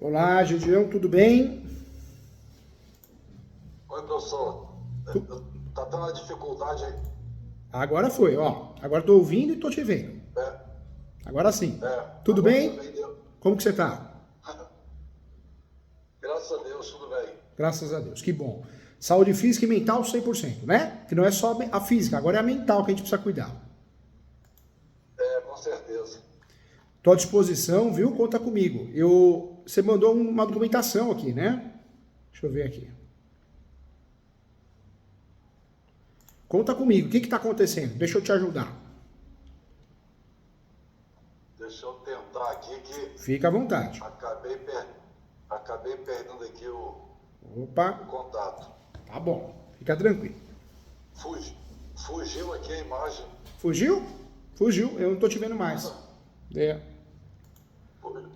Olá, Gidião, tudo bem? Oi, professor. Tu- Tá tendo uma dificuldade aí? Agora foi, ó. Agora tô ouvindo e tô te vendo. É, Agora sim. Tudo agora bem? também deu. Como que você tá? Graças a Deus, tudo bem. Graças a Deus, que bom. Saúde física e mental 100%, né? Que não é só a física, agora é a mental que a gente precisa cuidar. É, com certeza. Tô à disposição, viu? Conta comigo. Você mandou uma documentação aqui, né? Deixa eu ver aqui. Conta comigo, o que que tá acontecendo? Deixa eu te ajudar. Deixa eu tentar aqui que Fica à vontade. acabei, per... acabei perdendo aqui Opa, o contato. tá bom. Fica tranquilo. Fugi... Fugiu aqui a imagem. Fugiu? Fugiu, eu não tô te vendo mais. É. Fugiu.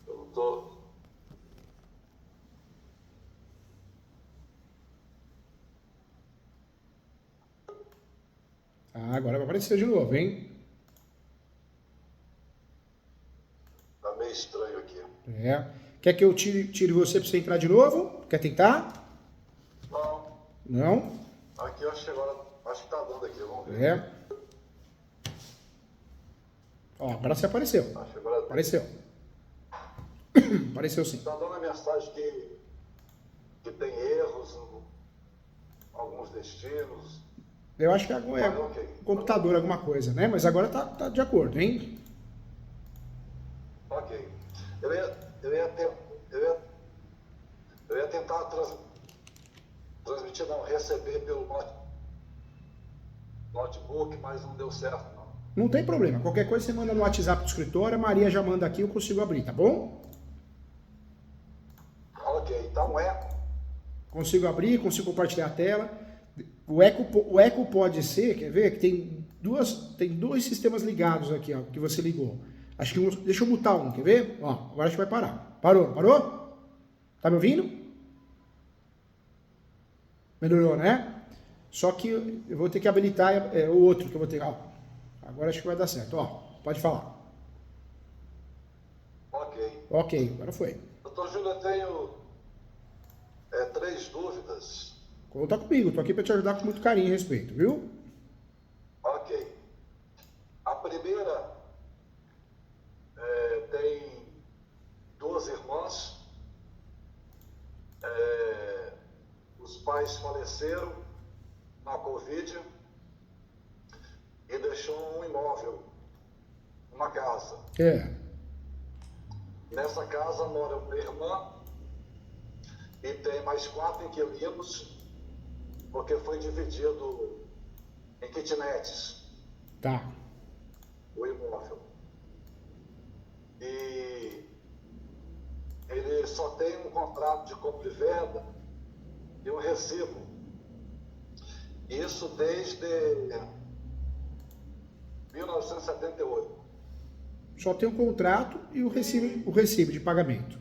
Eu não tô. Ah, agora vai aparecer de novo, hein? Tá meio estranho aqui. É. Quer que eu tire você para você entrar de novo? Quer tentar? Não, Não? aqui eu acho que agora. Acho que tá dando aqui, vamos ver. É. Ó, agora você apareceu. Acho que agora Apareceu. Apareceu sim. tá dando a mensagem que tem erros em alguns destinos. Eu acho que é Mas ok. computador, alguma coisa, né? Mas agora tá de acordo, hein? Ok. Eu ia, eu ia, te- eu ia, eu ia tentar transmitir, não, receber pelo notebook, mas não deu certo, não. Não tem problema. Qualquer coisa você manda no WhatsApp do escritório, a Maria já manda aqui, eu consigo abrir, tá bom? Ok, então Consigo abrir, consigo compartilhar a tela. O eco pode ser, quer ver? Que tem dois sistemas ligados aqui, ó, que você ligou. Acho que deixa eu mutar um, quer ver? Ó, agora acho que vai parar. Parou? Parou? Tá me ouvindo? Melhorou, né? Só que eu vou ter que habilitar o outro que eu vou ter. Ó, agora acho que vai dar certo. Ó, pode falar. ok. Ok, agora foi. Doutor Júlio, eu tenho três dúvidas. Conta comigo, tô aqui para te ajudar com muito carinho e respeito, viu? Ok. A primeira tem duas irmãs. Os pais faleceram na Covid e deixou um imóvel, uma casa. É, Nessa casa mora uma irmã e tem mais 4 inquilinos, porque foi dividido em kitnets tá. o imóvel. E ele só tem um contrato de compra e venda e um recibo. Isso desde 1978. Só tem o contrato e o recibo de pagamento.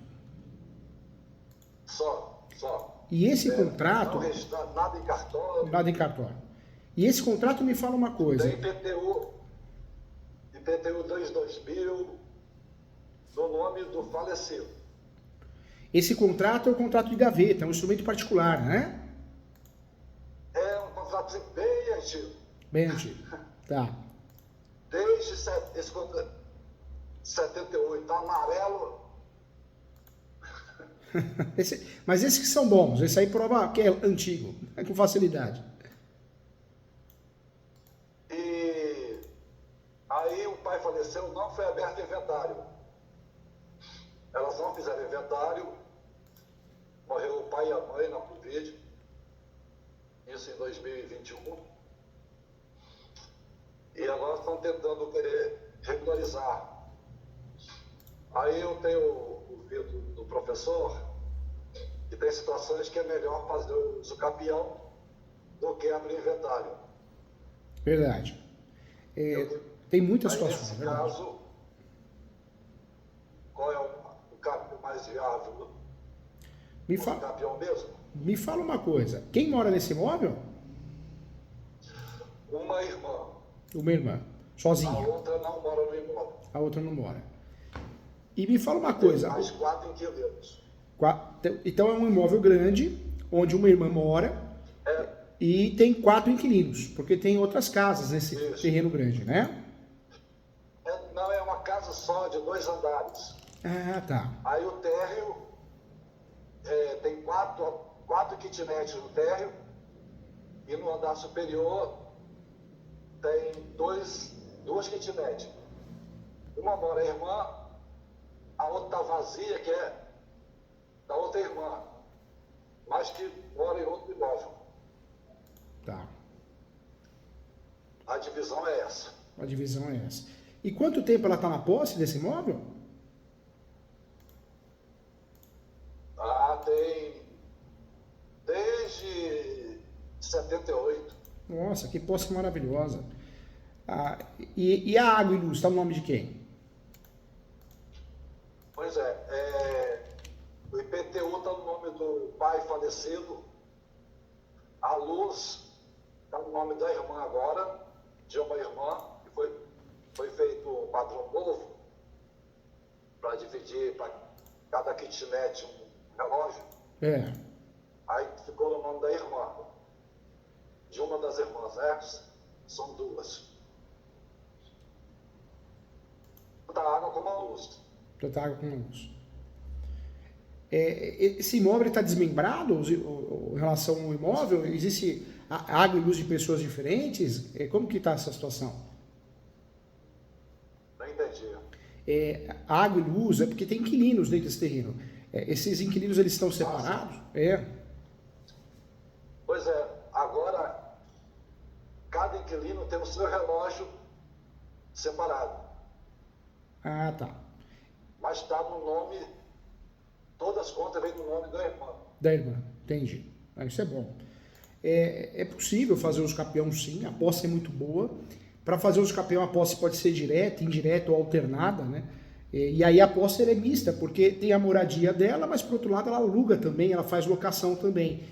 Só. E esse Não contrato, registra nada em cartório, nada em cartório. E esse contrato me fala uma coisa. tem IPTU 2000 no nome do falecido. Esse contrato é um contrato de gaveta, é um instrumento particular, né? É um contrato bem antigo. Bem antigo. Tá. Desde esse contrato 78, tá amarelo. Mas esses que são bons, esse aí prova que é antigo, com facilidade. E aí o pai faleceu, não foi aberto inventário. Elas não fizeram inventário, morreu o pai e a mãe na Covid, isso em 2021. E agora estão tentando querer regularizar. Aí eu tenho ouvido do professor que tem situações que é melhor fazer o uso capião do que abrir inventário. Verdade. É, Eu, tem muitas aí situações, nesse verdade. caso, qual é o capião mais viável? Me, O fa capião mesmo? me fala uma coisa. Quem mora nesse imóvel? Uma irmã. Uma irmã. Sozinha. A outra não mora no imóvel. A outra não mora. E me fala uma coisa. Tem mais 4 inquilinos. Então é um imóvel grande, onde uma irmã mora, e tem 4 inquilinos, porque tem outras casas nesse terreno grande, né? Não, é uma casa só de 2 andares. Ah, tá. Aí o térreo tem 4 kitnets no térreo, e no andar superior tem 2 kitnets. Uma mora a irmã, a outra está vazia, que é da outra irmã, mas que mora em outro imóvel. Tá. A divisão é essa. A divisão é essa. E quanto tempo ela está na posse desse imóvel? Tem desde 78. Nossa, que posse maravilhosa. E a água e luz, está no nome de quem? Pois o IPTU está no nome do pai falecido, a luz está no nome da irmã agora, de uma irmã, que foi feito um padrão novo para dividir para cada kitnet um relógio. Aí ficou no nome da irmã, de uma das irmãs, né? São 2. Tanto a água como a luz. Tanto a água como a luz. Esse imóvel está desmembrado em relação ao imóvel? Existe água e luz de pessoas diferentes? Como que está essa situação? Não entendi. Água e luz é porque tem inquilinos dentro desse terreno. Esses inquilinos, eles estão separados? Pois agora cada inquilino tem o seu relógio separado. Ah, tá. Mas está no nome, todas as contas vêm no nome da irmã. Da irmã, entendi. Isso é bom. É possível fazer uso capião, sim, a posse é muito boa. Para fazer uso capião, a posse pode ser direta, indireta ou alternada, né? E aí a posse ela é mista, porque tem a moradia dela, mas por outro lado ela aluga também, ela faz locação também.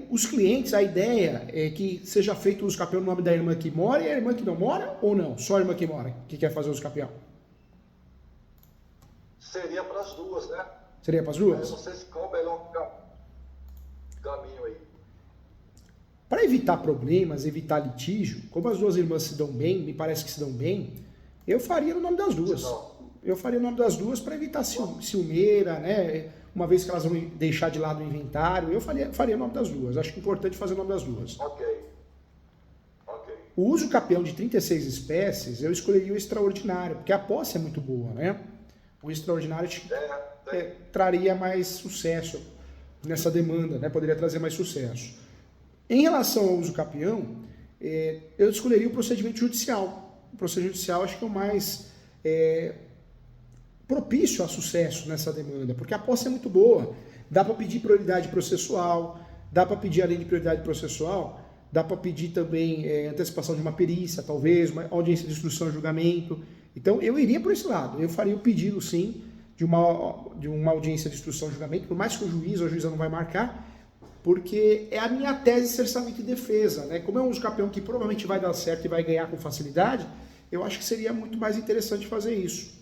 Os clientes, a ideia é que seja feito o uso capião no nome da irmã que mora e a irmã que não mora, ou não? Só a irmã que mora que quer fazer o uso capião? Seria para as duas, né? Seria para as duas? Eu não sei qual o melhor caminho aí. Para evitar problemas, evitar litígio, como as duas irmãs se dão bem, me parece que se dão bem, eu faria no nome das duas. Eu faria o nome das duas para evitar ciumeira, né? Uma vez que elas vão deixar de lado o inventário, eu faria o nome das duas. Acho que é importante fazer o nome das duas. Ok. O uso capião de 36 espécies, eu escolheria o extraordinário, porque a posse é muito boa, né? O extraordinário traria mais sucesso nessa demanda, né? Poderia trazer mais sucesso. Em relação ao uso capião, eu escolheria o procedimento judicial. O procedimento judicial acho que é o mais propício a sucesso nessa demanda, porque a posse é muito boa. Dá para pedir prioridade processual, dá para pedir, além de prioridade processual, dá para pedir também antecipação de uma perícia, talvez, uma audiência de instrução e julgamento. Então, eu iria por esse lado. Eu faria o pedido, sim, de uma audiência de instrução e julgamento, por mais que o juiz ou a juíza não vai marcar, porque é a minha tese de cerceamento e defesa, né? Como é um uso capião que provavelmente vai dar certo e vai ganhar com facilidade, eu acho que seria muito mais interessante fazer isso.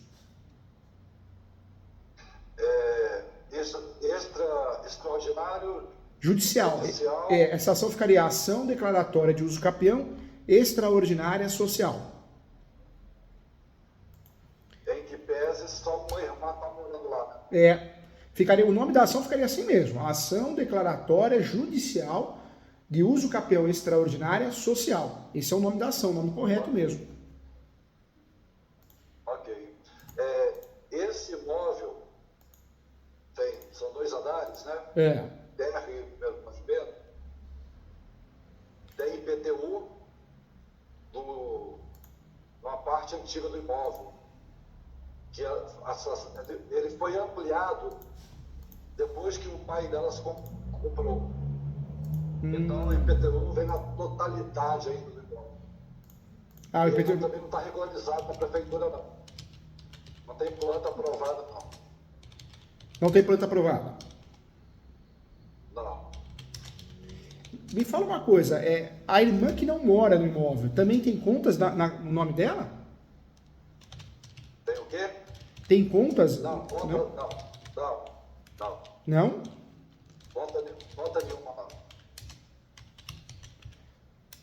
Extraordinário... Judicial. Essa ação ficaria ação declaratória de uso capião, extraordinária social. Em que pese só uma irmã está morando lá. O nome da ação ficaria assim mesmo, ação declaratória judicial de uso capião extraordinária social. Esse é o nome da ação, o nome correto mesmo. Ok. Esse imóvel são 2 andares, né? Térreo e primeiro pavimento. Tem IPTU numa parte antiga do imóvel. Que ele foi ampliado depois que o pai delas comprou. Então o IPTU vem na totalidade ainda do imóvel. O IPTU também não está regularizado na prefeitura, não. Não tem planta aprovada, não. Não tem planta aprovada? Não. Me fala uma coisa, a irmã que não mora no imóvel, também tem contas no nome dela? Tem o quê? Tem contas? Não, conta, não. Não? Conta nenhuma, não.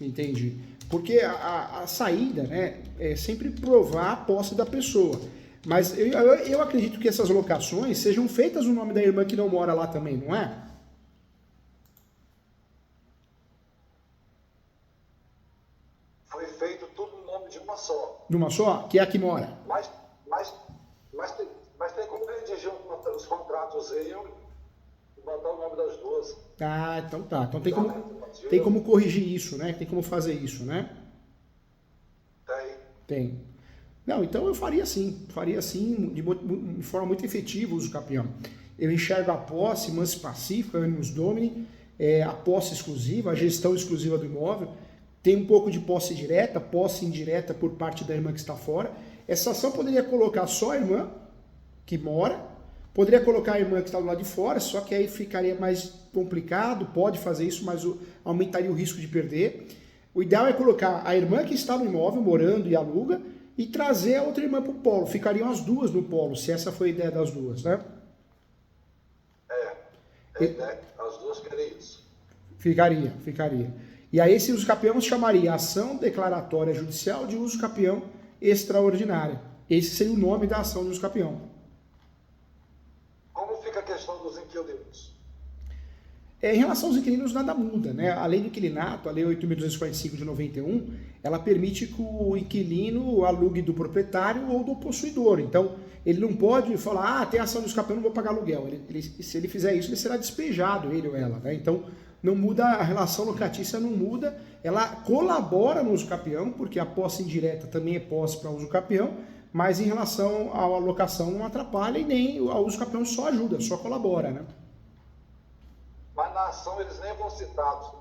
Entendi. Porque a saída, né, é sempre provar a posse da pessoa. Mas eu acredito que essas locações sejam feitas no nome da irmã que não mora lá também, não é? Foi feito tudo no nome de uma só. Numa só? Que é a que mora? Mas tem como redigir os contratos aí e botar o nome das duas. Ah, então tá. Então tem como corrigir isso, né? Tem como fazer isso, né? Tem. Não, então eu faria assim de forma muito efetiva o uso capião. Eu enxergo a posse, mansi pacífica, animus domini, a posse exclusiva, a gestão exclusiva do imóvel, tem um pouco de posse direta, posse indireta por parte da irmã que está fora. Essa ação poderia colocar só a irmã que mora, poderia colocar a irmã que está do lado de fora, só que aí ficaria mais complicado, pode fazer isso, mas aumentaria o risco de perder. O ideal é colocar a irmã que está no imóvel, morando e aluga, e trazer a outra irmã para o polo. Ficariam as duas no polo, se essa foi a ideia das duas, né? As duas querem isso. Ficaria. E aí esse uso capião se chamaria ação declaratória judicial de uso capião extraordinária. Esse seria o nome da ação de uso capião. Como fica a questão dos inquilinos? Em relação aos inquilinos, nada muda, né? A lei do inquilinato, a lei 8.245 de 91, ela permite que o inquilino alugue do proprietário ou do possuidor. Então, ele não pode falar, tem ação de uso capião, não vou pagar aluguel. Se ele fizer isso, ele será despejado, ele ou ela, né? Então, não muda, a relação locatícia não muda, ela colabora no uso capião, porque a posse indireta também é posse para uso capião, mas em relação à alocação não atrapalha e nem o uso capião só ajuda, só colabora, né? Mas na ação eles nem vão citados.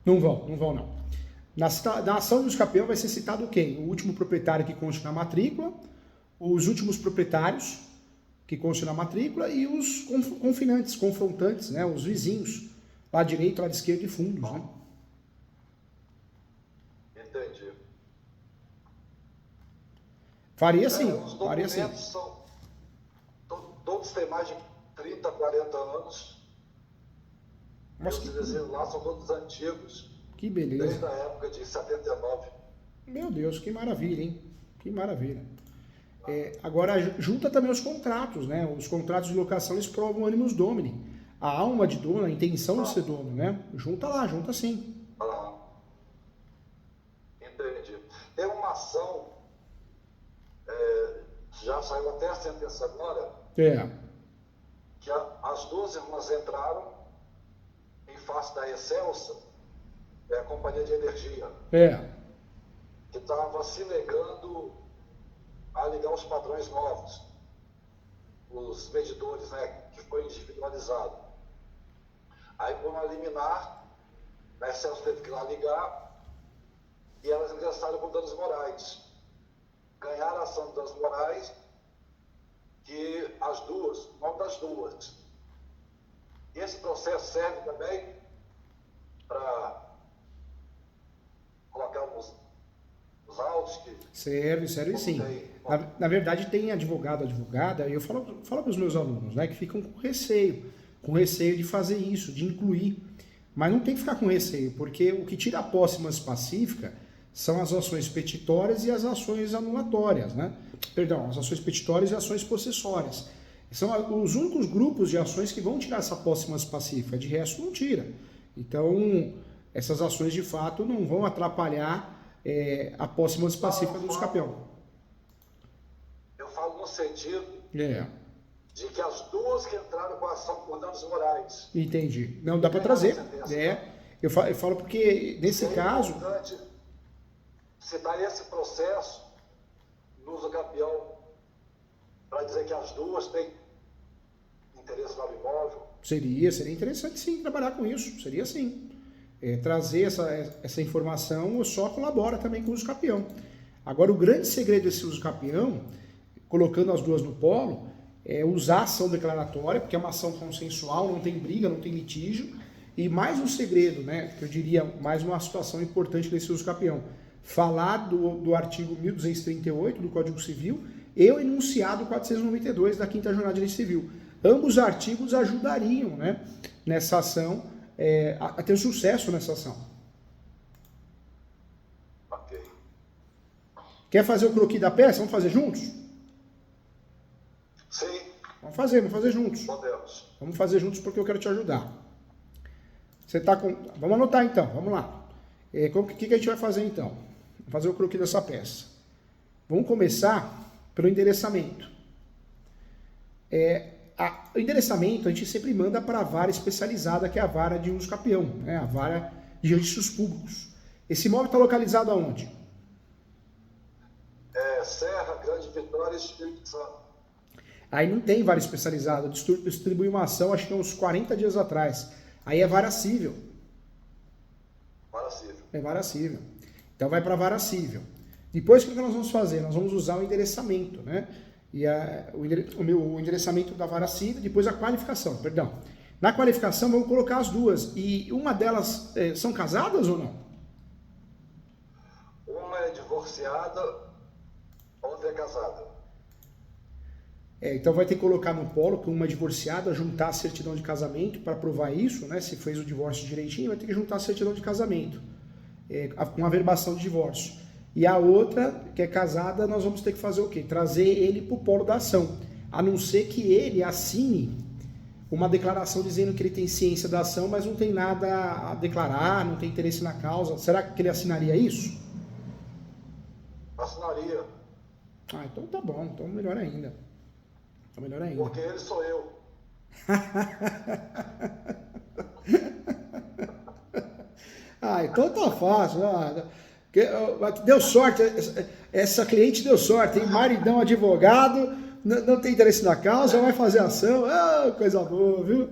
Não vão. Na ação de uso capião vai ser citado quem? O último proprietário que conste na matrícula, os últimos proprietários que constem na matrícula e os confinantes, confrontantes, né? Os vizinhos, lá direito, lá esquerdo e fundos, né? Entendi. Faria sim, Os faria sim. documentos todos têm mais de 30, 40 anos. Nossa, Os desenhos lá são todos antigos. Que beleza. Desde a época de 79. Meu Deus, que maravilha, hein? Que maravilha. Agora, junta também os contratos, né? Os contratos de locação, eles provam animus domini. A alma de dono, a intenção de ser dono, né? Junta sim. Entendi. Tem uma ação, já saiu até a sentença agora, que as duas irmãs entraram em face da Excelsa, a companhia de energia, que estava se negando a ligar os padrões novos, os medidores, né, que foi individualizado. Aí, por uma liminar, a Excelsa teve que ir lá ligar e elas ingressaram com danos morais. Ganharam a ação de danos morais, que as duas, o nome das duas. E esse processo serve também para colocar os autos que... Serve sim. Na verdade, tem advogada, e eu falo para os meus alunos, né, que ficam com receio de fazer isso, de incluir. Mas não tem que ficar com receio, porque o que tira a posse mansi pacífica são as ações petitórias e as ações anulatórias, né? Perdão, as ações petitórias e ações possessórias. São os únicos grupos de ações que vão tirar essa posse mansi pacífica, de resto não tira. Então, essas ações de fato não vão atrapalhar a posse mansi pacífica do uso capião. Eu falo no sentido de que as duas que entraram com a ação por danos morais. Entendi. Não, dá para trazer. Eu falo porque, nesse caso... É importante citar esse processo no uso capião para dizer que as duas têm interesse no imóvel. Seria interessante sim trabalhar com isso, seria sim. Trazer essa informação só colabora também com o uso capião. Agora, o grande segredo desse uso capião, colocando as duas no polo, é usar a ação declaratória, porque é uma ação consensual, não tem briga, não tem litígio, E mais um segredo, né, que eu diria mais uma situação importante desse uso capião, falar do artigo 1238 do Código Civil e o enunciado 492 da 5ª Jornada de Direito Civil. Ambos artigos ajudariam, né, nessa ação, a ter sucesso nessa ação. Ok. Quer fazer o croquis da peça? Vamos fazer juntos? Sim. Vamos fazer juntos. Podemos. Vamos fazer juntos porque eu quero te ajudar. Você tá com... Vamos anotar então, vamos lá. O que a gente vai fazer então? Vamos fazer o croquis dessa peça. Vamos começar pelo endereçamento. O endereçamento a gente sempre manda para a vara especializada, que é a vara de uso capião, né? A vara de registros públicos. Esse imóvel está localizado aonde? Serra, Grande Vitória e Espírito Santo. Aí não tem vara especializada. Eu distribuí uma ação, acho que uns 40 dias atrás. Aí é vara civil. Vara civil. É vara civil. Então vai para a vara civil. Depois, o que nós vamos fazer? Nós vamos usar o endereçamento, né? E o endereçamento da vara civil, depois a qualificação, perdão. Na qualificação, vamos colocar as duas. E uma delas são casadas ou não? Uma é divorciada, a outra é casada. Então vai ter que colocar no polo que uma é divorciada, juntar a certidão de casamento para provar isso, né? Se fez o divórcio direitinho, vai ter que juntar a certidão de casamento, com a averbação de divórcio. E a outra, que é casada, nós vamos ter que fazer o quê? Trazer ele para o polo da ação. A não ser que ele assine uma declaração dizendo que ele tem ciência da ação, mas não tem nada a declarar, não tem interesse na causa. Será que ele assinaria isso? Assinaria. Ah, então tá bom. Então melhor ainda. Então melhor ainda. Porque ele sou eu. Ah, então tá fácil. Deu sorte, essa cliente deu sorte, tem maridão advogado, não tem interesse na causa, vai fazer ação, coisa boa, viu?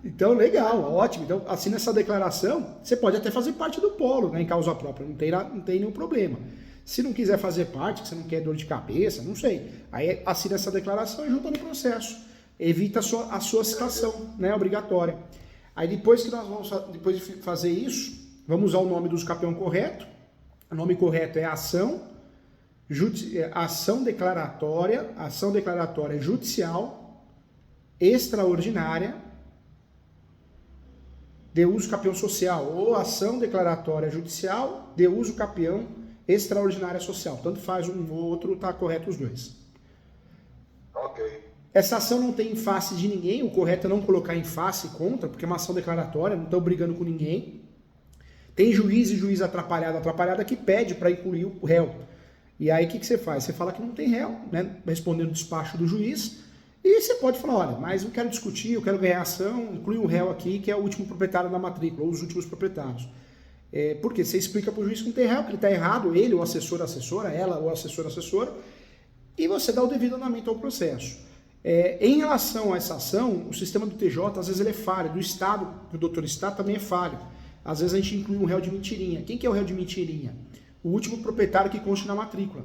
Então, legal, ótimo. Então, assina essa declaração, você pode até fazer parte do polo, né, em causa própria, não tem nenhum problema. Se não quiser fazer parte, que você não quer dor de cabeça, não sei, aí assina essa declaração e junta no processo. Evita a sua citação, né, obrigatória. Aí depois depois de fazer isso, vamos usar o nome do uso capião correto. O nome correto é ação declaratória judicial extraordinária de uso capião social, ou ação declaratória judicial de uso capião extraordinária social. Tanto faz um ou outro, tá correto os dois. Ok. Essa ação não tem face de ninguém, o correto é não colocar em face contra, porque é uma ação declaratória, não estão brigando com ninguém. Tem juiz e juiz atrapalhada que pede para incluir o réu. E aí o que você faz? Você fala que não tem réu, né? Respondendo o despacho do juiz, e você pode falar, olha, mas eu quero discutir, eu quero ganhar ação, inclui o réu aqui, que é o último proprietário da matrícula, ou os últimos proprietários. Porque você explica para o juiz que não tem réu, que ele está errado, ele, o assessor, assessora, ela, o assessor, assessora, e você dá o devido andamento ao processo. Em relação a essa ação, o sistema do TJ, às vezes ele é falho, do Estado, do doutor Estado também é falho. Às vezes a gente inclui um réu de mentirinha. Quem que é o réu de mentirinha? O último proprietário que conste na matrícula.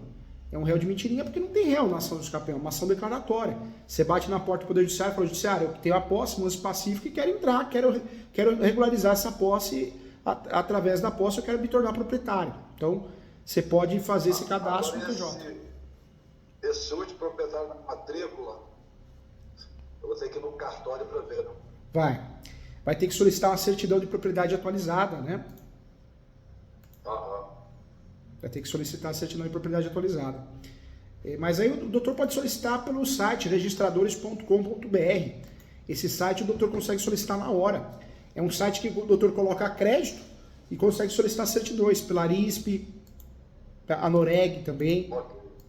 É um réu de mentirinha porque não tem réu na ação do escapião, é uma ação declaratória. Você bate na porta do Poder Judiciário e fala, judiciário, eu tenho a posse, lance pacífico e quero entrar, quero regularizar essa posse, através da posse eu quero me tornar proprietário. Então, você pode fazer esse cadastro no TJ. Esse último proprietário na matrícula, eu vou ter que ir no cartório para ver. Vai ter que solicitar uma certidão de propriedade atualizada, né? Vai ter que solicitar a certidão de propriedade atualizada. Mas aí o doutor pode solicitar pelo site registradores.com.br. Esse site o doutor consegue solicitar na hora. É um site que o doutor coloca crédito e consegue solicitar certidões pela Arisp, a Noreg também.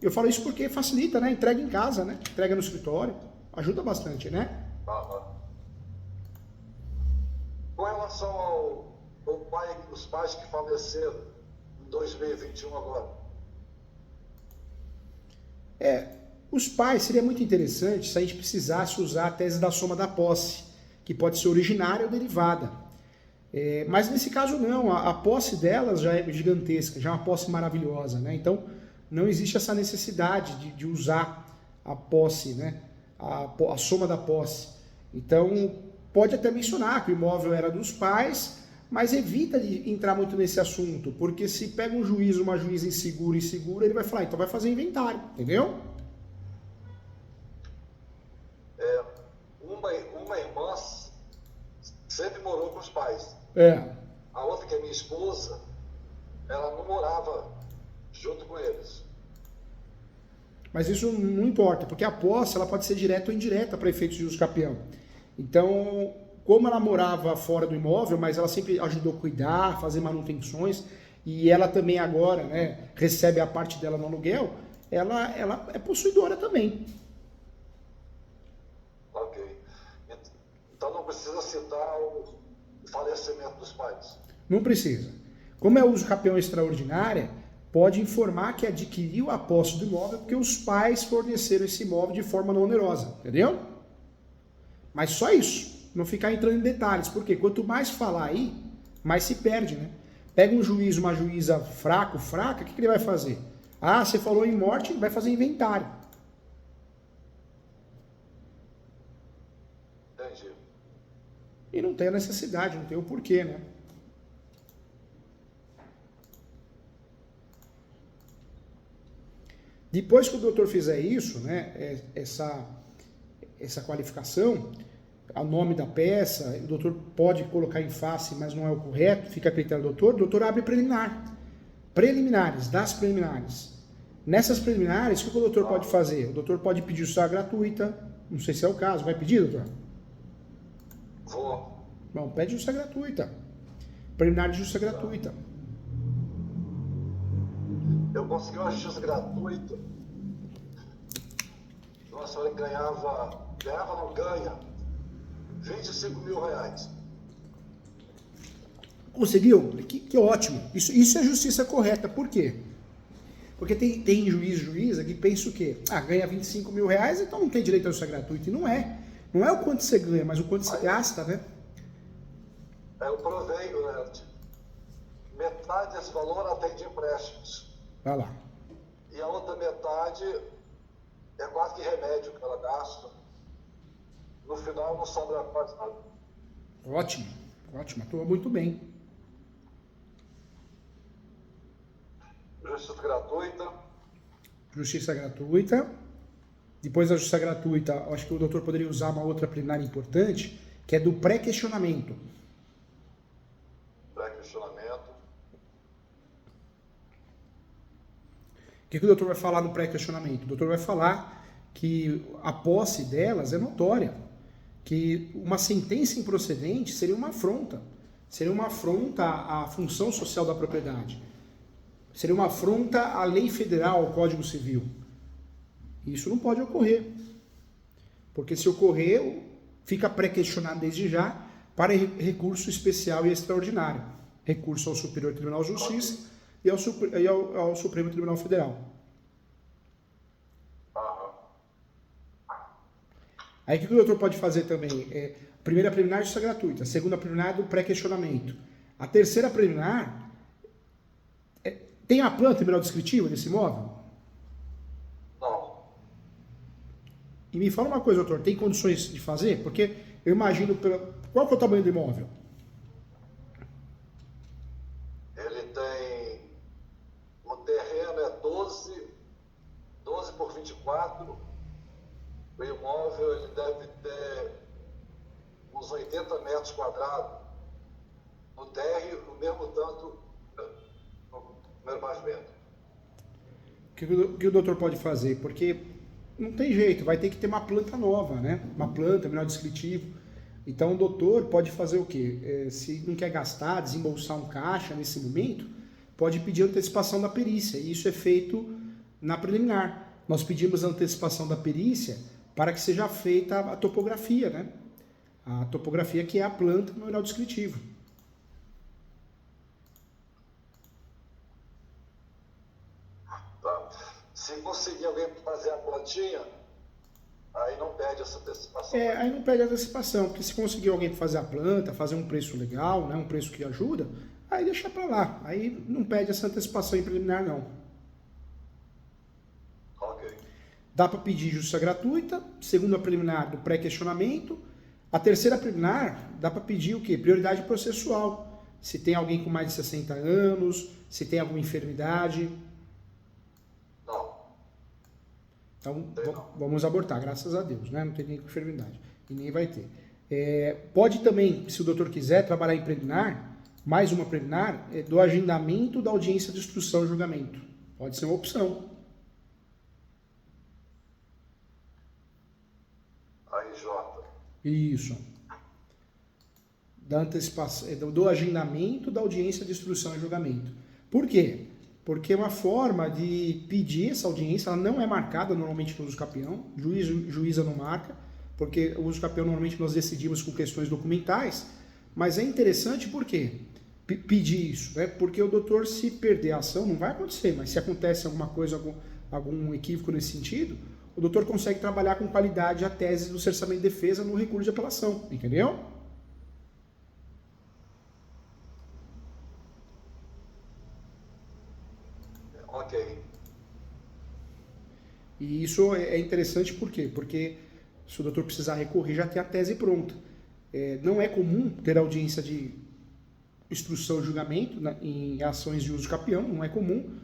Eu falo isso porque facilita, né? Entrega em casa, né? Entrega no escritório. Ajuda bastante, né? Com relação ao pai, os pais que faleceram em 2021 agora. Os pais, seria muito interessante se a gente precisasse usar a tese da soma da posse, que pode ser originária ou derivada. Mas nesse caso não, a posse delas já é gigantesca, já é uma posse maravilhosa, né? Então não existe essa necessidade de usar a posse, né? A soma da posse. Então, pode até mencionar que o imóvel era dos pais, mas evita de entrar muito nesse assunto, porque se pega um juiz, uma juíza insegura, ele vai falar, então vai fazer inventário, entendeu? Uma irmã sempre morou com os pais. É. A outra, que é minha esposa, ela não morava junto com eles. Mas isso não importa, porque a posse ela pode ser direta ou indireta para efeitos de uso capião. Então, como ela morava fora do imóvel, mas ela sempre ajudou a cuidar, fazer manutenções, e ela também agora, né, recebe a parte dela no aluguel, ela é possuidora também. Ok. Então não precisa citar o falecimento dos pais. Não precisa. Como é uso capião extraordinária, pode informar que adquiriu a posse do imóvel porque os pais forneceram esse imóvel de forma não onerosa, entendeu? Mas só isso. Não ficar entrando em detalhes, porque quanto mais falar aí, mais se perde, né? Pega um juiz, uma juíza fraca, o que ele vai fazer? Ah, você falou em morte, vai fazer inventário. Entendi. E não tem a necessidade, não tem o porquê, né? Depois que o doutor fizer isso, né, essa qualificação, o nome da peça, o doutor pode colocar em face, mas não é o correto, fica a critério do doutor, o doutor abre preliminar. Das preliminares. Nessas preliminares, o que o doutor pode fazer? O doutor pode pedir justiça gratuita, não sei se é o caso, vai pedir, doutor? Vou. Bom, pede justiça gratuita. Preliminar de justiça gratuita. Eu consegui uma justiça gratuita. Uma senhora que ganhava não ganha, 25 mil reais. Conseguiu? Que ótimo. Isso é justiça correta. Por quê? Porque tem juíza que pensa o quê? Ah, ganha 25 mil reais, então não tem direito à justiça gratuita. E não é. Não é o quanto você ganha, mas o quanto você gasta, né? Eu provei, né? Metade desse valor atende empréstimos. Vai lá. E a outra metade é quase que remédio que ela gasta. No final não sobra quase nada. Ótimo. Atua muito bem. Justiça gratuita. Justiça gratuita. Depois da justiça gratuita, acho que o doutor poderia usar uma outra preliminar importante, que é do pré-questionamento. Pré-questionamento. O que o doutor vai falar no pré-questionamento? O doutor vai falar que a posse delas é notória, que uma sentença improcedente seria uma afronta à função social da propriedade, seria uma afronta à lei federal, ao Código Civil. Isso não pode ocorrer, porque se ocorrer, fica pré-questionado desde já para recurso especial e extraordinário, recurso ao Superior Tribunal de Justiça e ao Supremo Tribunal Federal. Aí o que o doutor pode fazer também? A primeira preliminar, justiça gratuita. A segunda preliminar, do pré-questionamento. A terceira preliminar, tem a planta mineral descritiva desse imóvel? Não. E me fala uma coisa, doutor, tem condições de fazer? Porque eu imagino, qual que é o tamanho do imóvel? Ele tem, o terreno é 12 por 24, o imóvel ele deve ter uns 80 metros quadrados, no térreo, o mesmo tanto no primeiro pavimento. O que o doutor pode fazer? Porque não tem jeito, vai ter que ter uma planta nova, né? Uma planta, mineral descritivo. Então o doutor pode fazer o quê? Se não quer gastar, desembolsar um caixa nesse momento, pode pedir antecipação da perícia. E isso é feito na preliminar. Nós pedimos a antecipação da perícia para que seja feita a topografia, né? A topografia que é a planta no mineral descritivo. Tá? Se conseguir alguém fazer a plantinha, aí não pede essa antecipação. Aí não pede a antecipação, porque se conseguir alguém fazer a planta, fazer um preço legal, né, um preço que ajuda, aí deixa para lá. Aí não pede essa antecipação em preliminar, não. Ok. Dá para pedir justiça gratuita, segunda preliminar do pré-questionamento, A terceira preliminar, dá para pedir o quê? Prioridade processual. Se tem alguém com mais de 60 anos, se tem alguma enfermidade. Não. Então, Não. vamos abortar, graças a Deus, né? Não tem nenhuma enfermidade. E nem vai ter. Pode também, se o doutor quiser, trabalhar em preliminar, mais uma preliminar, do agendamento da audiência de instrução e julgamento. Pode ser uma opção. AIJ. Isso. Da antecipação, do agendamento da audiência de instrução e julgamento. Por quê? Porque é uma forma de pedir essa audiência, ela não é marcada normalmente no uso capião, juíza não marca, porque o uso capião normalmente nós decidimos com questões documentais, mas é interessante por quê? Pedir isso, né? Porque o doutor, se perder a ação, não vai acontecer, mas se acontece alguma coisa, algum equívoco nesse sentido, o doutor consegue trabalhar com qualidade a tese do cerceamento de defesa no recurso de apelação, entendeu? Ok. E isso é interessante por quê? Porque se o doutor precisar recorrer, já tem a tese pronta. Não é comum ter audiência de instrução e julgamento em ações de uso capião, não é comum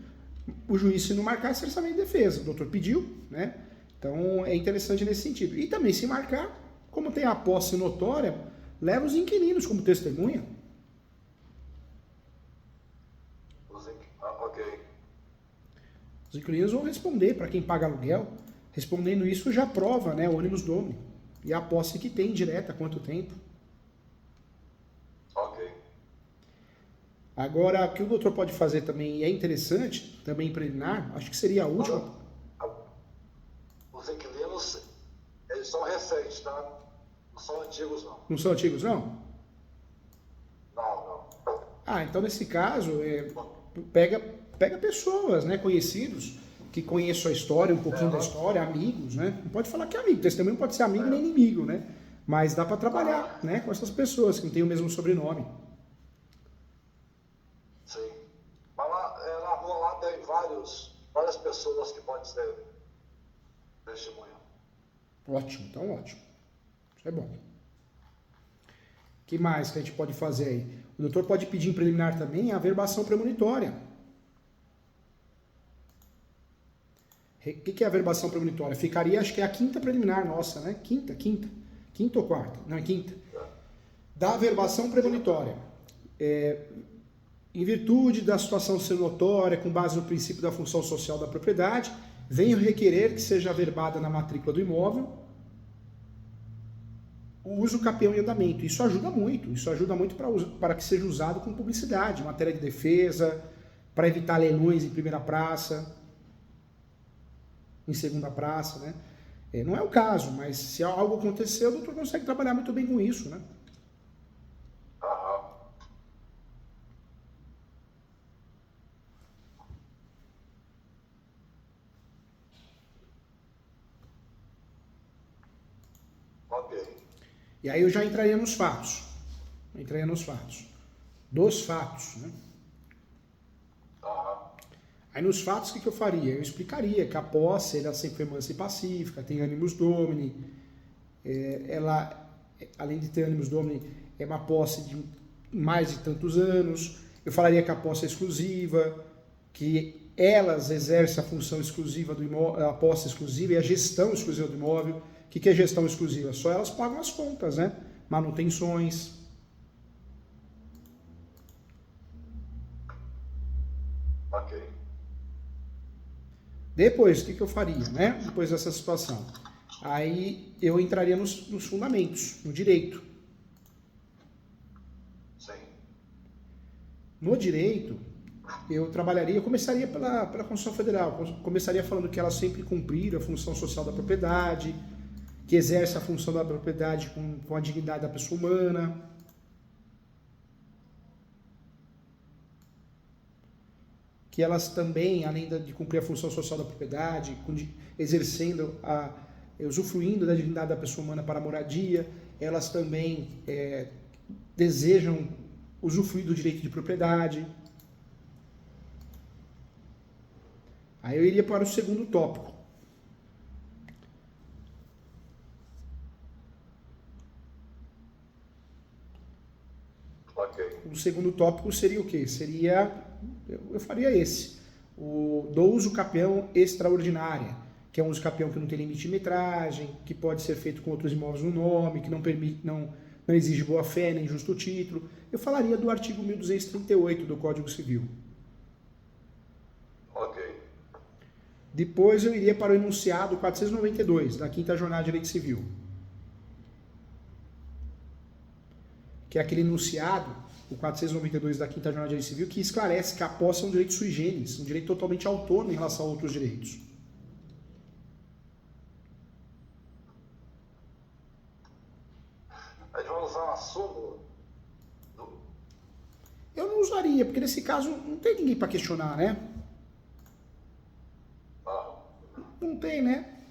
o juiz, se não marcar, cerceamento de defesa. O doutor pediu, né? Então é interessante nesse sentido. E também, se marcar, como tem a posse notória, leva os inquilinos como testemunha. Ok. Os inquilinos vão responder para quem paga aluguel. Respondendo isso, já prova, né, o ônibus domini e a posse que tem direta, quanto tempo. Ok. Agora, o que o doutor pode fazer também, e é interessante, também preliminar, acho que seria a última. Os inquilinos, eles são recentes, tá? Não são antigos, não. Não são antigos, não? Não. Ah, então nesse caso, pega pessoas, né, conhecidos, que conheçam a história, um pouquinho da história, amigos, né? Não pode falar que é amigo, testemunho pode ser amigo nem inimigo, né? Mas dá para trabalhar, né, com essas pessoas que não têm o mesmo sobrenome. Sim. Mas lá, na rua lá tem várias pessoas que podem ser testemunha. Ótimo, então ótimo. Isso é bom. O que mais que a gente pode fazer aí? O doutor pode pedir em preliminar também a averbação premonitória. O que é a averbação premonitória? Ficaria, acho que é a quinta preliminar nossa, né? Quinta ou quarta? Não, é quinta. Da averbação premonitória. Em virtude da situação ser notória, com base no princípio da função social da propriedade, venho requerer que seja averbada na matrícula do imóvel o uso capião em andamento. Isso ajuda muito para que seja usado com publicidade, matéria de defesa, para evitar leilões em primeira praça, em segunda praça, né? Não é o caso, mas se algo acontecer, o doutor consegue trabalhar muito bem com isso, né? Ok. E aí eu já entraria nos fatos. Dos fatos, né? Aí nos fatos, o que eu faria? Eu explicaria que a posse, ela sempre foi mansa e pacífica, tem animus domini, ela, além de ter animus domini, é uma posse de mais de tantos anos. Eu falaria que a posse é exclusiva, que elas exercem a função exclusiva do imóvel, a posse exclusiva e a gestão exclusiva do imóvel. O que é gestão exclusiva? Só elas pagam as contas, né? Manutenções. Ok. Depois, o que eu faria, né? Depois dessa situação. Aí eu entraria nos fundamentos, no direito. Sim. No direito, eu começaria pela Constituição Federal, começaria falando que elas sempre cumpriram a função social da propriedade, que exerce a função da propriedade com a dignidade da pessoa humana. Que elas também, além de cumprir a função social da propriedade, exercendo, usufruindo da dignidade da pessoa humana para a moradia, elas também desejam usufruir do direito de propriedade. Aí eu iria para o segundo tópico. o segundo tópico seria o quê? Seria, eu faria esse, do uso capião extraordinária, que é um uso capião que não tem limite de metragem, que pode ser feito com outros imóveis no nome, que não permite, não exige boa-fé nem justo título. Eu falaria do artigo 1238 do Código Civil. Ok. Depois eu iria para o enunciado 492, da Quinta Jornada de Direito Civil. Que é aquele enunciado, o 492 da Quinta Jornada de Direito Civil, que esclarece que a posse é um direito sui generis, um direito totalmente autônomo em relação a outros direitos. A gente vai usar uma súmula. Eu não usaria, porque nesse caso não tem ninguém para questionar, né? Não tem, né?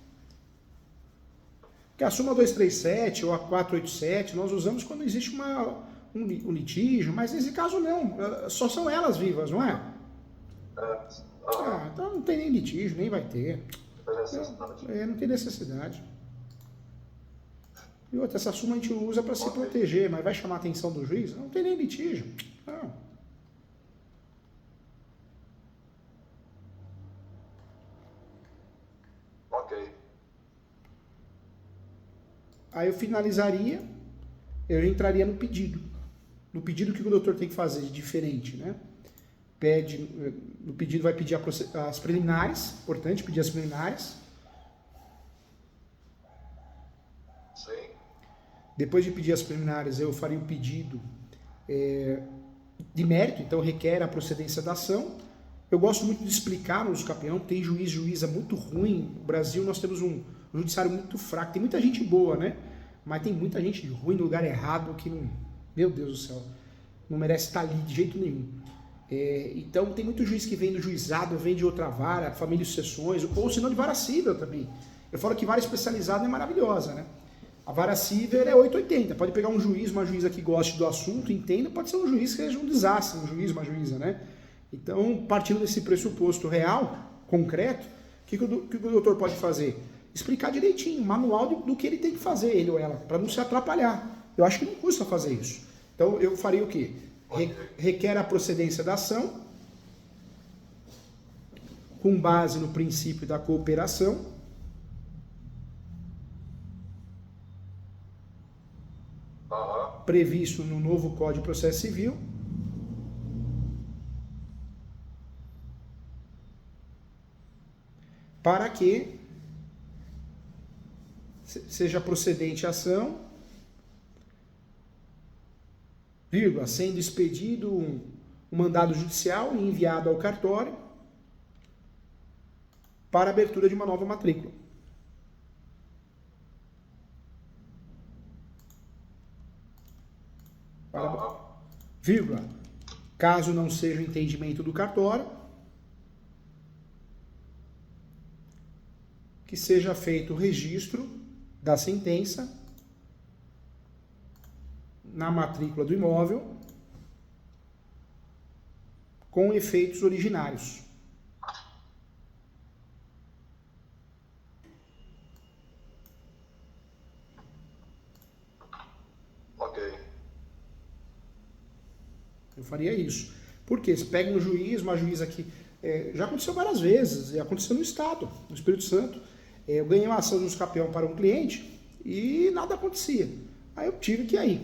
Porque a súmula 237 ou a 487 nós usamos quando existe um litígio, mas nesse caso não, só são elas vivas, não é? Então não tem nem litígio, nem vai ter. Não tem necessidade. E outra, essa súmula a gente usa para se proteger, mas vai chamar a atenção do juiz? Não tem nem litígio. Não. Aí eu finalizaria, eu entraria no pedido. No pedido, o que o doutor tem que fazer de diferente, né? No pedido vai pedir as preliminares, importante pedir as preliminares. Sim. Depois de pedir as preliminares, eu faria o pedido de mérito, então requer a procedência da ação. Eu gosto muito de explicar no uso capião, tem juíza muito ruim. No Brasil nós temos um judiciário muito fraco, tem muita gente boa, né? Mas tem muita gente ruim no lugar errado que não, meu Deus do céu, não merece estar ali de jeito nenhum. Então tem muito juiz que vem do juizado, vem de outra vara, família e sucessões, ou senão de vara civil também. Eu falo que vara especializada é maravilhosa, né? A vara civil é 880, pode pegar um juiz, uma juíza que goste do assunto, entenda, pode ser um juiz que seja um desastre, um juiz, uma juíza, né? Então, partindo desse pressuposto real, concreto, o que o doutor pode fazer? Explicar direitinho, manual do que ele tem que fazer, ele ou ela, para não se atrapalhar. Eu acho que não custa fazer isso. Então, eu faria o quê? Requer a procedência da ação, com base no princípio da cooperação, previsto no novo Código de Processo Civil, para que seja procedente a ação, vírgula, sendo expedido um mandado judicial e enviado ao cartório para a abertura de uma nova matrícula. Vírgula, caso não seja o entendimento do cartório, que seja feito o registro da sentença na matrícula do imóvel com efeitos originários. Ok. Eu faria isso. Por quê? Você pega um juiz, uma juíza que... já aconteceu várias vezes, aconteceu no Estado, no Espírito Santo. Eu ganhei uma ação de uso capião para um cliente e nada acontecia. Aí eu tive que ir.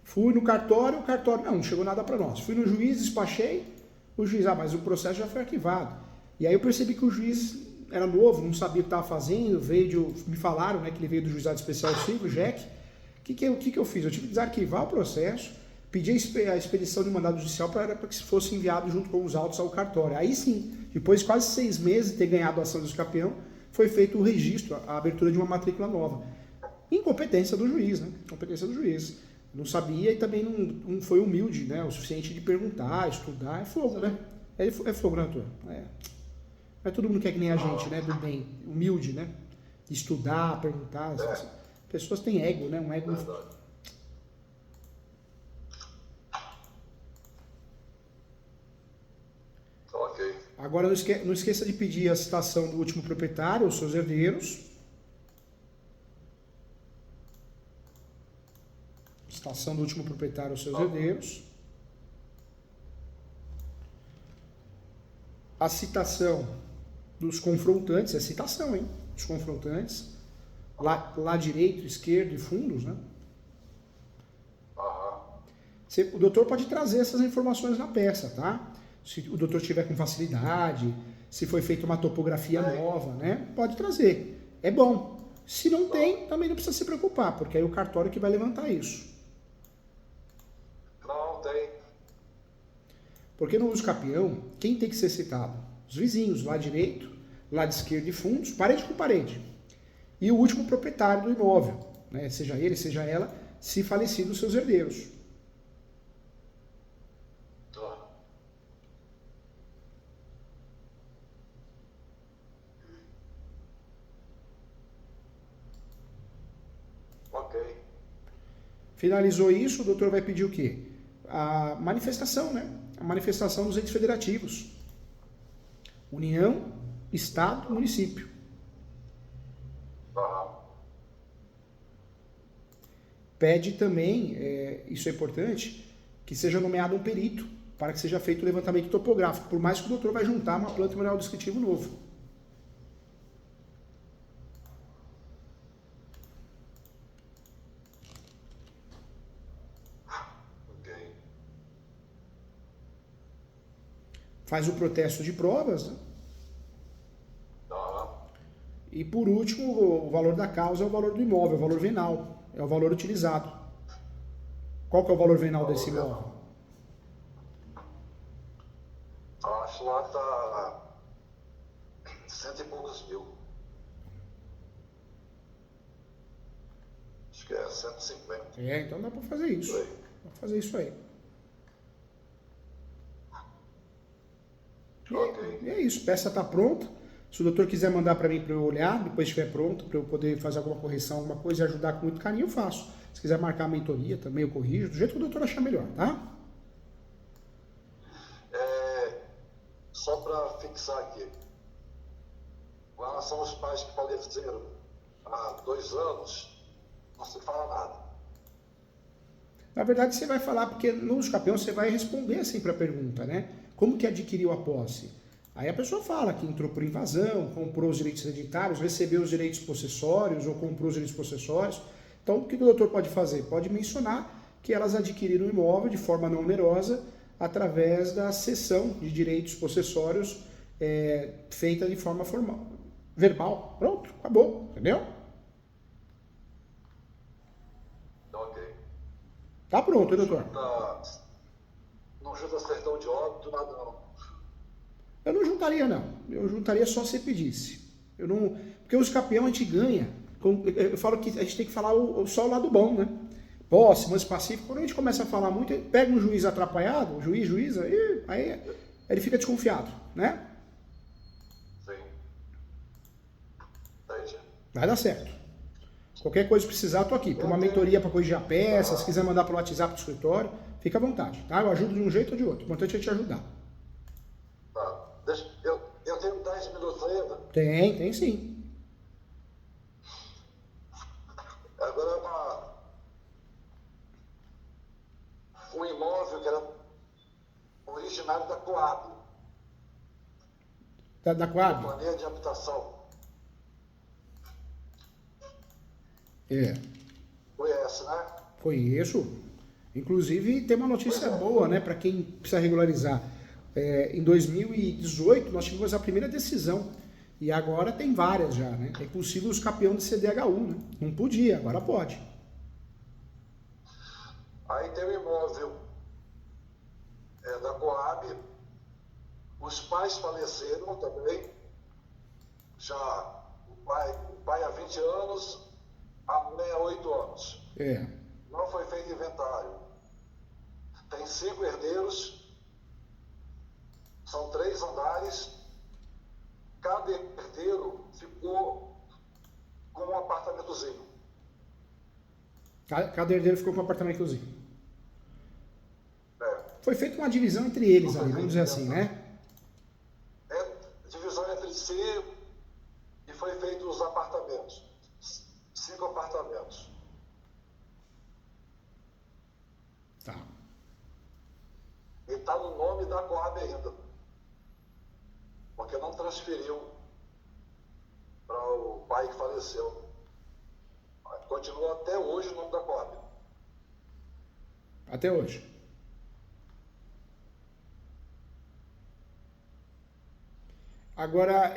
Fui no cartório, o cartório, não chegou nada para nós. Fui no juiz, despachei, o juiz, mas o processo já foi arquivado. E aí eu percebi que o juiz era novo, não sabia o que estava fazendo, me falaram, né, que ele veio do Juizado Especial Civil, JEC. O que eu fiz? Eu tive que desarquivar o processo, pedi a expedição de mandado judicial para que fosse enviado junto com os autos ao cartório. Aí sim, depois de quase 6 meses de ter ganhado a ação de uso capião, foi feito o registro, a abertura de uma matrícula nova. Incompetência do juiz, né? Incompetência do juiz. Não sabia e também não foi humilde, né? O suficiente de perguntar, estudar. É fogo, né? É fogo, né, doutor? Mas todo mundo quer que nem a gente, né? Do bem. Humilde, né? Estudar, perguntar. As pessoas têm ego, né? Um ego... Agora, não esqueça de pedir a citação do último proprietário, os seus herdeiros. participação do último proprietário aos seus herdeiros. A citação dos confrontantes, é citação, hein? Os confrontantes, lá direito, esquerdo e fundos, né? O doutor pode trazer essas informações na peça, tá? Se o doutor tiver com facilidade, se foi feita uma topografia nova, né? Pode trazer. É bom. Se não tem, também não precisa se preocupar, porque aí é o cartório que vai levantar isso. Não tem. Porque no uso capião, quem tem que ser citado? Os vizinhos, lado direito, lado esquerdo e fundos, parede com parede. E o último proprietário do imóvel, né? Seja ele, seja ela, se falecido os seus herdeiros. Ok. Finalizou isso, o doutor vai pedir o quê? A manifestação, né? A manifestação dos entes federativos. União, Estado, Município. Pede também, isso é importante, que seja nomeado um perito para que seja feito o levantamento topográfico, por mais que o doutor vai juntar uma planta e memorial descritivo novo. Ok. Faz o protesto de provas, né? E por último, o valor da causa é o valor do imóvel, o valor venal, é o valor utilizado. Qual que é o valor venal desse imóvel? Acho que lá tá 100 e poucos mil. Acho que é 150. Então dá para fazer isso. Dá para fazer isso aí. E é isso, a peça está pronta. Se o doutor quiser mandar para mim para eu olhar, depois estiver pronto, para eu poder fazer alguma correção, alguma coisa e ajudar com muito carinho, eu faço. Se quiser marcar a mentoria também, eu corrijo, do jeito que o doutor achar melhor, tá? Só para fixar aqui, com relação aos pais que faleceram há 2 anos, não se fala nada. Na verdade, você vai falar, porque no uso capião você vai responder assim para a pergunta, né? Como que adquiriu a posse? Aí a pessoa fala que entrou por invasão, comprou os direitos hereditários, recebeu os direitos possessórios ou comprou os direitos possessórios. Então, o que o doutor pode fazer? Pode mencionar que elas adquiriram o imóvel de forma não onerosa através da cessão de direitos possessórios feita de forma formal, verbal. Pronto, acabou, entendeu? Ok. Tá pronto, doutor? Não junta certão de óbito, nada não. Eu não juntaria, não. Eu juntaria só se pedisse. Eu não, porque os capião a gente ganha. Eu falo que a gente tem que falar só o lado bom, né? Posse, mas pacífico. Quando a gente começa a falar muito, pega um juiz atrapalhado, um juíza, e aí ele fica desconfiado, né? Sim. Entendi. Vai dar certo. Qualquer coisa que precisar, eu tô aqui. Para uma mentoria para corrigir a peça, se quiser mandar pelo WhatsApp do escritório, fica à vontade, tá? Eu ajudo de um jeito ou de outro. O importante é te ajudar. Eu tenho 10 minutos ainda. Tem sim. Agora um imóvel que era originário da Coab. Da Coab? Companhia de Habitação. Conhece, né? Conheço. Inclusive tem uma notícia boa, né, para quem precisa regularizar. Em 2018 nós tivemos a primeira decisão e agora tem várias já, né? É possível os capião de CDHU, né? Não podia, agora pode. Aí tem o imóvel da Coab, os pais faleceram também, já o pai há 20 anos, a mãe há 8 anos. Não foi feito inventário. Tem 5 herdeiros. São 3 andares, cada herdeiro ficou com um apartamentozinho. Cada herdeiro ficou com um apartamentozinho. Foi feita uma divisão entre eles ali, vamos dizer assim, né? Divisão entre si e foi feito os apartamentos. 5 apartamentos. FAB ainda, porque não transferiu para o pai que faleceu. Continua até hoje o nome da Coab. Até hoje. Agora,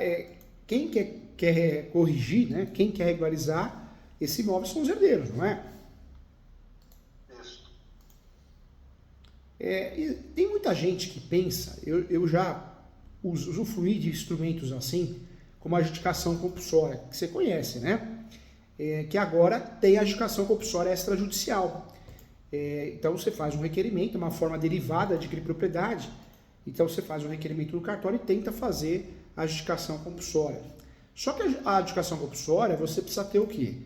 quem quer corrigir, né? Quem quer regularizar esse imóvel são os herdeiros, não é? Isso. E tem muita gente que pensa, eu já usufruí de instrumentos assim, como a adjudicação compulsória, que você conhece, né? Que agora tem a adjudicação compulsória extrajudicial. Então você faz um requerimento, uma forma derivada de adquirir propriedade. Então você faz um requerimento no cartório e tenta fazer a adjudicação compulsória. Só que a adjudicação compulsória, você precisa ter o quê?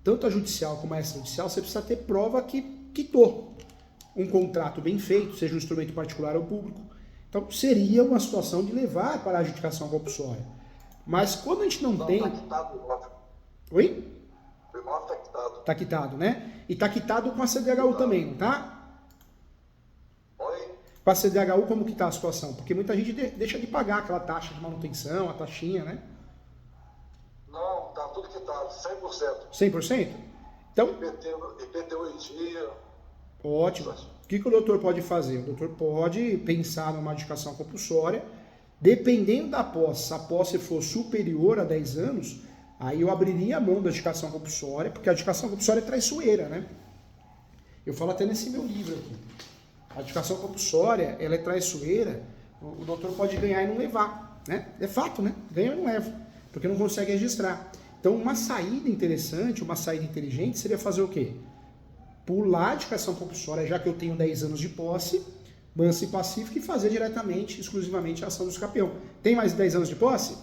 Tanto a judicial como a extrajudicial, você precisa ter prova que quitou um contrato bem feito, seja um instrumento particular ou público. Então seria uma situação de levar para a adjudicação compulsória. Mas quando a gente não tem... Está quitado o imóvel. Oi? O imóvel está quitado. Está quitado, né? E está quitado com a CDHU também, não tá? Oi? Com a CDHU, como que está a situação? Porque muita gente deixa de pagar aquela taxa de manutenção, a taxinha, né? Não, está tudo quitado, 100%. 100%? Então, IPTU em dia. ótimo. O que o doutor pode fazer? O doutor pode pensar numa adjudicação compulsória, dependendo da posse. Se a posse for superior a 10 anos, aí eu abriria a mão da adjudicação compulsória, porque a adjudicação compulsória é traiçoeira, né? Eu falo até nesse meu livro aqui. A adjudicação compulsória, ela é traiçoeira, o doutor pode ganhar e não levar, né? É fato, né? Ganha e não leva, porque não consegue registrar. Então, uma saída interessante, uma saída inteligente seria fazer o quê? Pular a adjudicação compulsória, já que eu tenho 10 anos de posse, mansa e pacífica, e fazer diretamente, exclusivamente a ação do escapião. Tem mais de 10 anos de posse?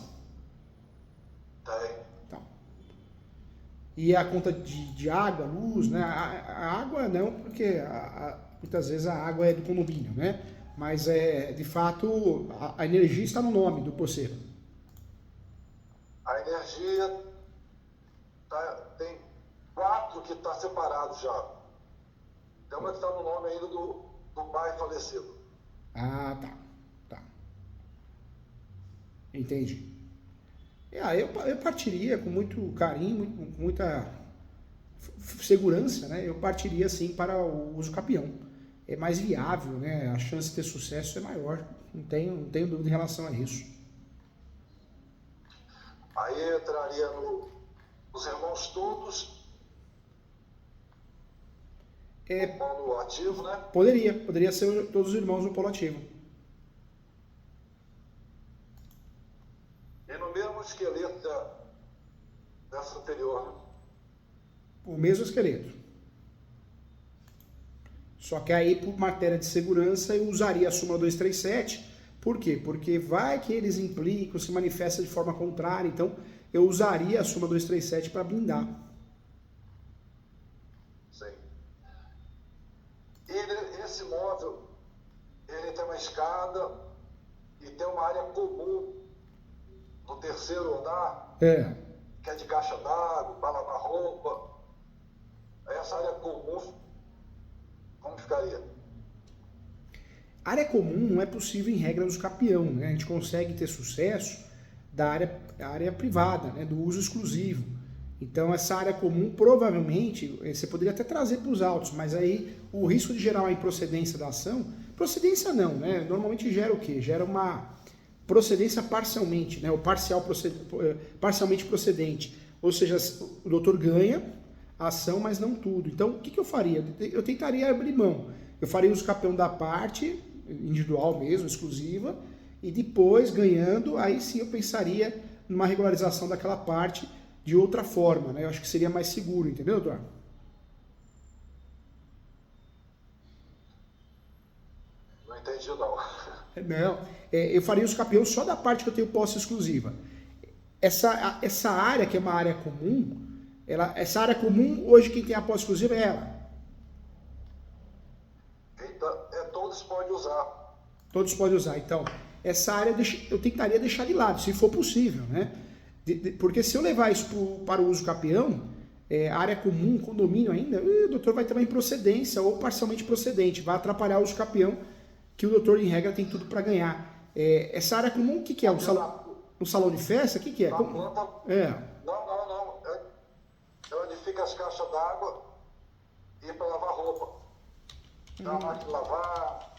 Tem. Tá. E a conta de água, luz, né? A água não, porque muitas vezes a água é do condomínio, né? Mas, de fato, a energia está no nome do posseiro. A energia tem 4 que está separado já. Tem uma que está no nome ainda do pai falecido. Ah, tá. Entendi. Eu partiria com muito carinho, com muita segurança, né? Eu partiria assim para o uso capião. É mais viável, né? A chance de ter sucesso é maior. Não tenho dúvida em relação a isso. Aí entraria os irmãos todos no polo ativo, né? Poderia ser todos os irmãos no polo ativo. E no mesmo esqueleto dessa anterior, né? O mesmo esqueleto. Só que aí, por matéria de segurança, eu usaria a súmula 237. Por quê? Porque vai que eles implicam, se manifestam de forma contrária. Então, eu usaria a súmula 237 para blindar. Sim. Esse imóvel, ele tem uma escada e tem uma área comum no terceiro andar, que é de caixa d'água, para lavar roupa. Essa área comum, como ficaria? Área comum não é possível em regra do escapião, né? A gente consegue ter sucesso da área privada, né? Do uso exclusivo. Então essa área comum provavelmente você poderia até trazer para os autos, mas aí o risco de gerar uma improcedência da ação, procedência não, né? Normalmente gera o quê? Gera uma procedência parcialmente, né? Ou parcialmente procedente. Ou seja, o doutor ganha a ação, mas não tudo. Então o que eu faria? Eu tentaria abrir mão. Eu faria o escapião da parte individual mesmo, exclusiva, e depois, ganhando, aí sim eu pensaria numa regularização daquela parte de outra forma, né? Eu acho que seria mais seguro, entendeu, doutor? Não entendi, não. Não, eu faria o escapião só da parte que eu tenho posse exclusiva. Essa área, que é uma área comum, essa área comum, hoje quem tem a posse exclusiva é ela. Todos podem usar. Todos podem usar. Então, essa área eu tentaria deixar de lado, se for possível, né? Porque se eu levar isso para o uso capião, área comum, condomínio ainda, o doutor vai ter uma improcedência ou parcialmente procedente, vai atrapalhar o uso capião que o doutor, em regra, tem tudo para ganhar. Essa área comum, o que é? Um salão de festa? O que é? A planta... É. Não. É onde fica as caixas d'água e para lavar roupa. Dá uma máquina de lavar,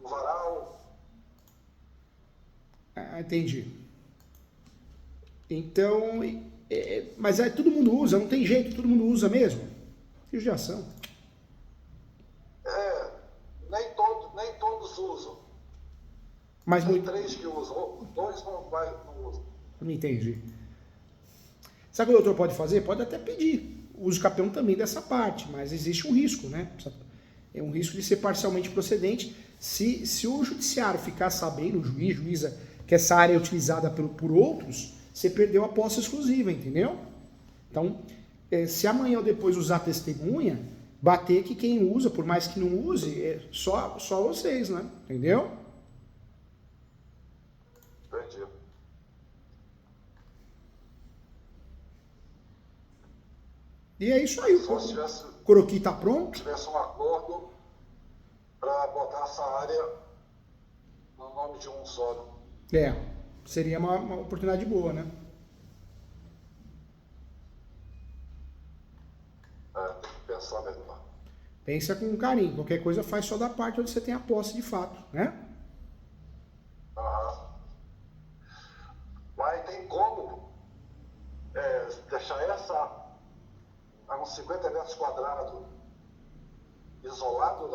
um varal. Entendi. Então, mas todo mundo usa, não tem jeito, todo mundo usa mesmo. Que judiação. Nem todos usam. Mas Tem muito... 3 que usam, 2 não usam. Não entendi. Sabe o que o doutor pode fazer? Pode até pedir o uso capião também dessa parte, mas existe um risco, né? É um risco de ser parcialmente procedente. Se o judiciário ficar sabendo, o juíza, que essa área é utilizada por outros, você perdeu a posse exclusiva, entendeu? Então, se amanhã ou depois usar testemunha, bater que quem usa, por mais que não use, é só vocês, né? Entendeu? Entendi. E é isso aí. O croqui tá pronto? Se tivesse um acordo para botar essa área no nome de um só. Seria uma oportunidade boa, né? Tem que pensar melhor. Pensa com carinho. Qualquer coisa faz só da parte onde você tem a posse de fato, né? Mas tem como deixar essa a uns 50 metros quadrados isolado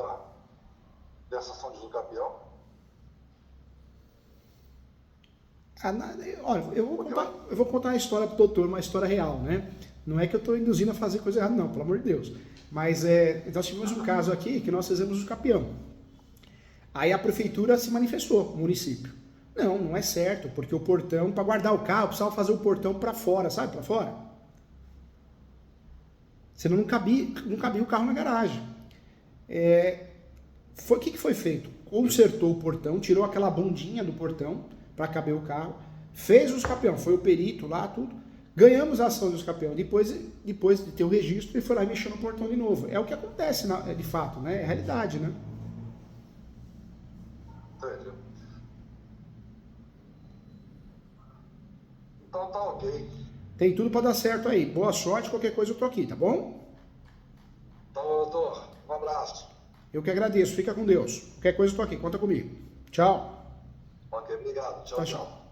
dessa São de Usucapião? Olha, eu vou contar a história pro doutor, uma história real, né? Não é que eu estou induzindo a fazer coisa errada, não, pelo amor de Deus. Mas nós tivemos um caso aqui que nós fizemos o capião. Aí a prefeitura se manifestou, o município. Não é certo, porque o portão, para guardar o carro, precisava fazer o portão para fora, sabe? Para fora. Senão não cabia o carro na garagem. O que foi feito? Consertou o portão, tirou aquela bundinha do portão para caber o carro, fez os capião, foi o perito lá, tudo. Ganhamos a ação dos capião. Depois de ter o registro, ele foi lá e mexeu no portão de novo. É o que acontece de fato, né? É a realidade, né? Entendi. Então tá ok. Tem tudo para dar certo aí. Boa sorte, qualquer coisa eu tô aqui, tá bom? Então, doutor, um abraço. Eu que agradeço, fica com Deus. Qualquer coisa eu tô aqui, conta comigo. Tchau. Ok, obrigado. Tchau.